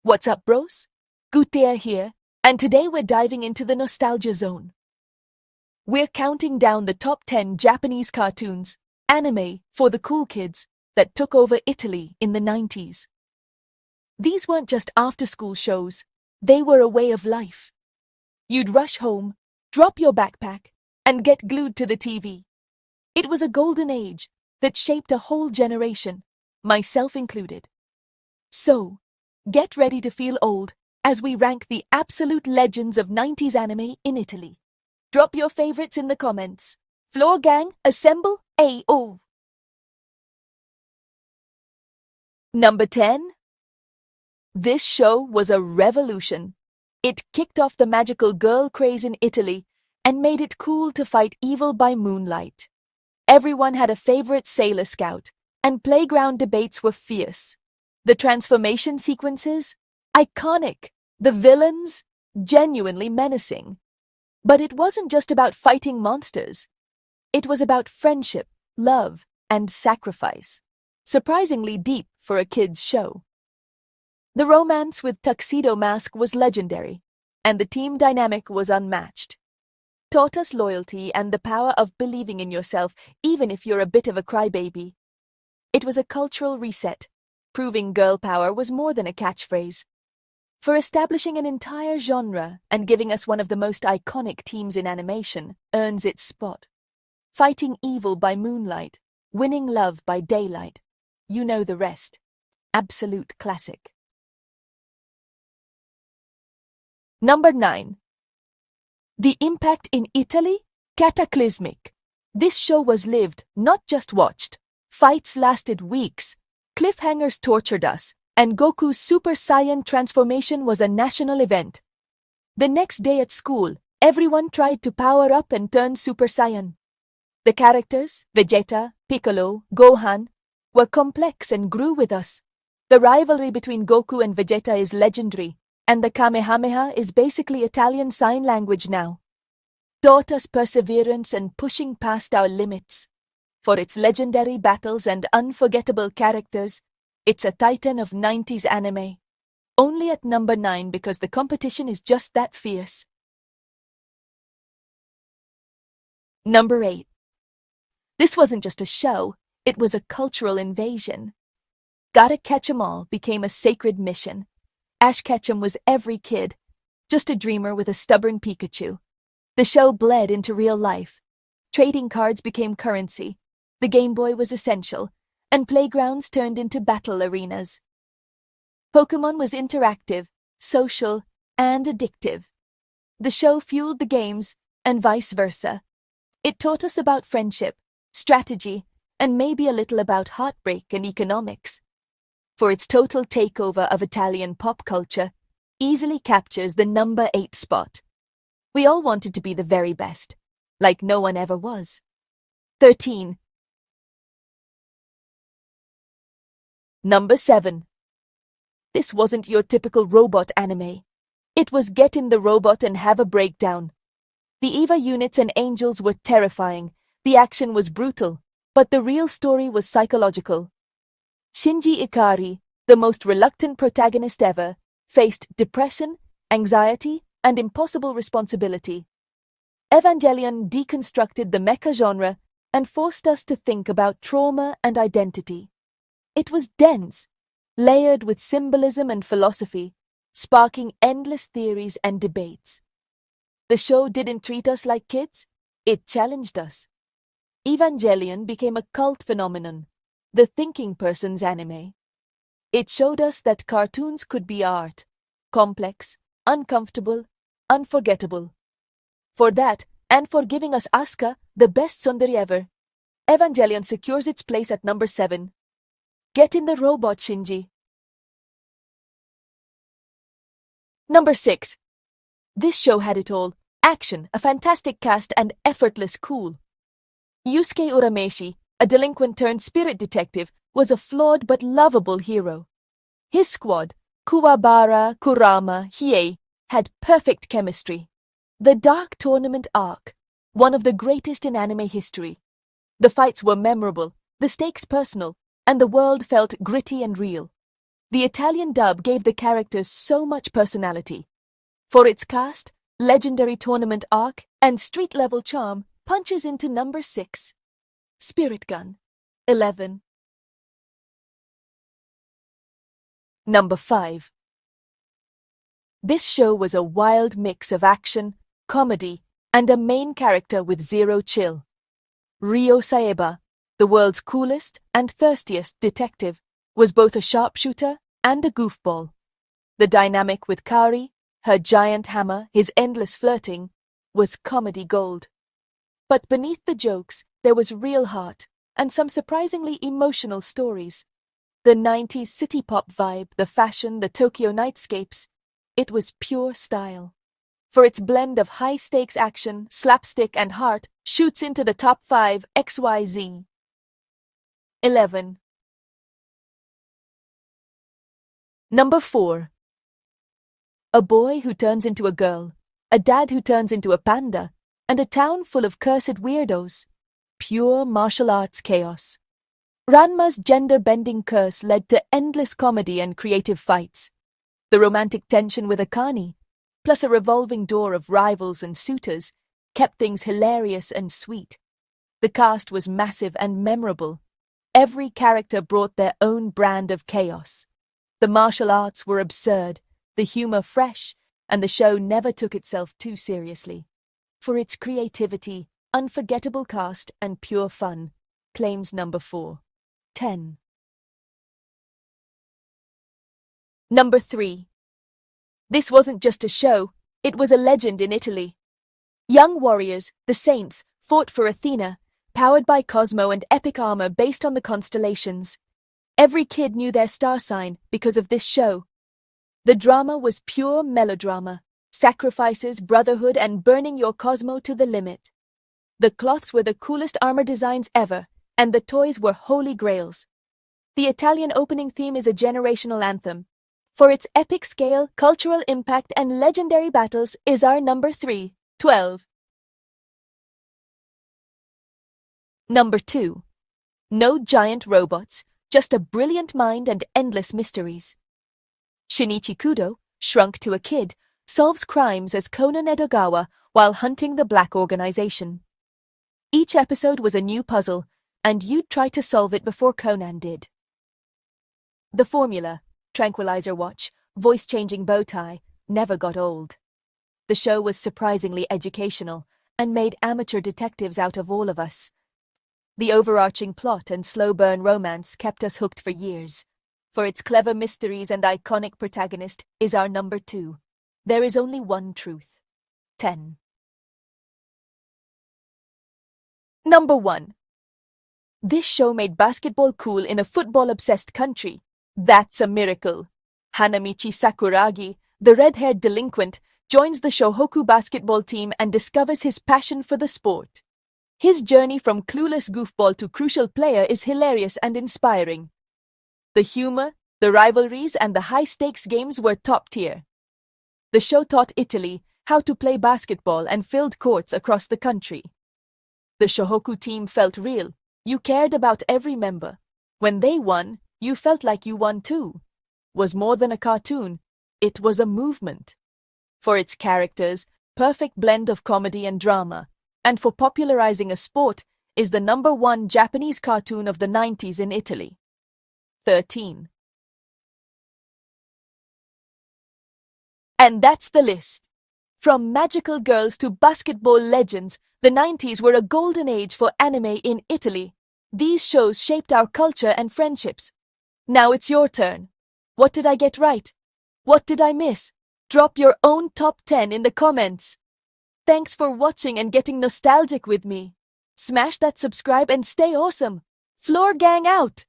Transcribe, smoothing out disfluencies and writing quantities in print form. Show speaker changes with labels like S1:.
S1: What's up, bros? Gutia here, and today we're diving into the nostalgia zone. We're counting down the top 10 Japanese cartoons, anime for the cool kids, that took over Italy in the 90s. These weren't just after-school shows, they were a way of life. You'd rush home, drop your backpack, and get glued to the TV. It was a golden age that shaped a whole generation, myself included. So, get ready to feel old as we rank the absolute legends of 90s anime in Italy. Drop your favorites in the comments. Floor gang, assemble, AO! Number 10. This show was a revolution. It kicked off the magical girl craze in Italy and made it cool to fight evil by moonlight. Everyone had a favorite sailor scout, and playground debates were fierce. The transformation sequences? Iconic. The villains? Genuinely menacing. But it wasn't just about fighting monsters. It was about friendship, love, and sacrifice. Surprisingly deep for a kid's show. The romance with Tuxedo Mask was legendary, and the team dynamic was unmatched. Taught us loyalty and the power of believing in yourself, even if you're a bit of a crybaby. It was a cultural reset, proving girl power was more than a catchphrase. For establishing an entire genre and giving us one of the most iconic teams in animation earns its spot. Fighting evil by moonlight, winning love by daylight. You know the rest. Absolute classic. Number 9. The impact in Italy? Cataclysmic. This show was lived, not just watched. Fights lasted weeks. Cliffhangers tortured us, and Goku's Super Saiyan transformation was a national event. The next day at school, everyone tried to power up and turn Super Saiyan. The characters, Vegeta, Piccolo, Gohan, were complex and grew with us. The rivalry between Goku and Vegeta is legendary, and the Kamehameha is basically Italian Sign Language now. Taught us perseverance and pushing past our limits. For its legendary battles and unforgettable characters, it's a titan of 90s anime. Only at number 9 because the competition is just that fierce. Number 8. This wasn't just a show, it was a cultural invasion. Gotta Catch 'em All became a sacred mission. Ash Ketchum was every kid, just a dreamer with a stubborn Pikachu. The show bled into real life. Trading cards became currency. The Game Boy was essential, and playgrounds turned into battle arenas. Pokémon was interactive, social, and addictive. The show fueled the games, and vice versa. It taught us about friendship, strategy, and maybe a little about heartbreak and economics. For its total takeover of Italian pop culture, easily captures the number 8 spot. We all wanted to be the very best, like no one ever was. 13. Number 7. This wasn't your typical robot anime. It was get in the robot and have a breakdown. The EVA units and angels were terrifying, the action was brutal, but the real story was psychological. Shinji Ikari, the most reluctant protagonist ever, faced depression, anxiety, and impossible responsibility. Evangelion deconstructed the mecha genre and forced us to think about trauma and identity. It was dense, layered with symbolism and philosophy, sparking endless theories and debates. The show didn't treat us like kids, it challenged us. Evangelion became a cult phenomenon, the thinking person's anime. It showed us that cartoons could be art, complex, uncomfortable, unforgettable. For that, and for giving us Asuka, the best tsundere ever, Evangelion secures its place at number 7. Get in the robot, Shinji. Number 6. This show had it all. Action, a fantastic cast, and effortless cool. Yusuke Urameshi, a delinquent-turned-spirit detective, was a flawed but lovable hero. His squad, Kuwabara, Kurama, Hiei, had perfect chemistry. The Dark Tournament arc, one of the greatest in anime history. The fights were memorable, the stakes personal, and the world felt gritty and real. The Italian dub gave the characters so much personality. For its cast, legendary tournament arc, and street-level charm punches into number 6. Spirit Gun. 11. Number 5. This show was a wild mix of action, comedy, and a main character with zero chill. Ryo Saeba, the world's coolest and thirstiest detective, was both a sharpshooter and a goofball. The dynamic with Kari, her giant hammer, his endless flirting, was comedy gold. But beneath the jokes, there was real heart and some surprisingly emotional stories. The 90s city pop vibe, the fashion, the Tokyo nightscapes, it was pure style. For its blend of high-stakes action, slapstick, and heart, shoots into the top 5 XYZ. 11. Number 4. A boy who turns into a girl, a dad who turns into a panda, and a town full of cursed weirdos. Pure martial arts chaos. Ranma's gender-bending curse led to endless comedy and creative fights. The romantic tension with Akane, plus a revolving door of rivals and suitors, kept things hilarious and sweet. The cast was massive and memorable. Every character brought their own brand of chaos. The martial arts were absurd, the humor fresh, and the show never took itself too seriously. For its creativity, unforgettable cast, and pure fun, claims number 4. 10. Number 3. This wasn't just a show, it was a legend in Italy. Young warriors, the Saints, fought for Athena, powered by Cosmo and epic armor based on the constellations. Every kid knew their star sign because of this show. The drama was pure melodrama, sacrifices, brotherhood, and burning your Cosmo to the limit. The cloths were the coolest armor designs ever, and the toys were holy grails. The Italian opening theme is a generational anthem. For its epic scale, cultural impact, and legendary battles is our number 3, 12. Number 2. No giant robots, just a brilliant mind and endless mysteries. Shinichi Kudo, shrunk to a kid, solves crimes as Conan Edogawa while hunting the Black Organization. Each episode was a new puzzle, and you'd try to solve it before Conan did. The formula, tranquilizer watch, voice-changing bow tie, never got old. The show was surprisingly educational and made amateur detectives out of all of us. The overarching plot and slow-burn romance kept us hooked for years. For its clever mysteries and iconic protagonist is our number 2. There is only one truth. 10. Number 1. This show made basketball cool in a football-obsessed country. That's a miracle. Hanamichi Sakuragi, the red-haired delinquent, joins the Shohoku basketball team and discovers his passion for the sport. His journey from clueless goofball to crucial player is hilarious and inspiring. The humor, the rivalries, and the high-stakes games were top tier. The show taught Italy how to play basketball and filled courts across the country. The Shohoku team felt real. You cared about every member. When they won, you felt like you won too. Was more than a cartoon, it was a movement. For its characters, perfect blend of comedy and drama, and for popularizing a sport, is the number 1 Japanese cartoon of the 90s in Italy. 13. And that's the list. From magical girls to basketball legends, the 90s were a golden age for anime in Italy. These shows shaped our culture and friendships. Now it's your turn. What did I get right? What did I miss? Drop your own top 10 in the comments. Thanks for watching and getting nostalgic with me. Smash that subscribe and stay awesome. Floor Gang out!